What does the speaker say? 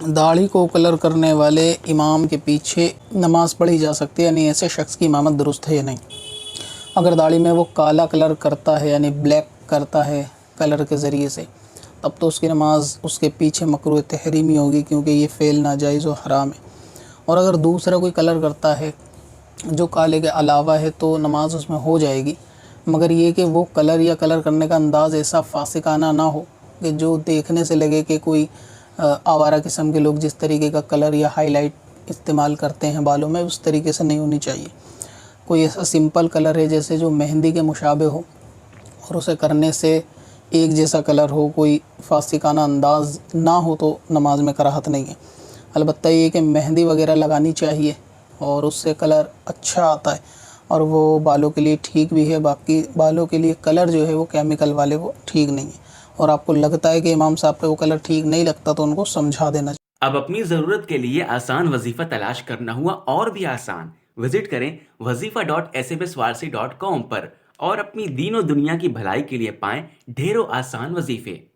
दाढ़ी को कलर करने वाले इमाम के पीछे नमाज़ पढ़ी जा सकती है, यानी ऐसे शख्स की इमामत दुरुस्त है या नहीं। अगर दाढ़ी में वो काला कलर करता है, यानी ब्लैक करता है कलर के ज़रिए से, तब तो उसकी नमाज़ उसके पीछे मकरूह तहरीमी होगी, क्योंकि ये फ़ेल नाजायज़ व हराम है। और अगर दूसरा कोई कलर करता है जो काले के अलावा है तो नमाज़ उसमें हो जाएगी, मगर ये कि वो कलर या कलर करने का अंदाज़ ऐसा फासिकाना ना हो कि जो देखने से लगे कि कोई आवारा किस्म के लोग जिस तरीके का कलर या हाईलाइट इस्तेमाल करते हैं बालों में, उस तरीके से नहीं होनी चाहिए। कोई ऐसा सिंपल कलर है जैसे जो मेहंदी के मुशाबे हो और उसे करने से एक जैसा कलर हो, कोई फासिकाना अंदाज़ ना हो, तो नमाज में कराहत नहीं है। अलबत्ता ये कि मेहंदी वगैरह लगानी चाहिए और उससे कलर अच्छा आता है और वो बालों के लिए ठीक भी है। बाकी बालों के लिए कलर जो है वो केमिकल वाले वो ठीक नहीं है, और आपको लगता है कि इमाम साहब पे वो कलर ठीक नहीं लगता तो उनको समझा देना चाहिए। अब अपनी ज़रूरत के लिए आसान वजीफ़ा तलाश करना हुआ और भी आसान। विजिट करें wazifa.smswarsi.com पर और अपनी दीनों दुनिया की भलाई के लिए पाएं ढेरों आसान वजीफ़े।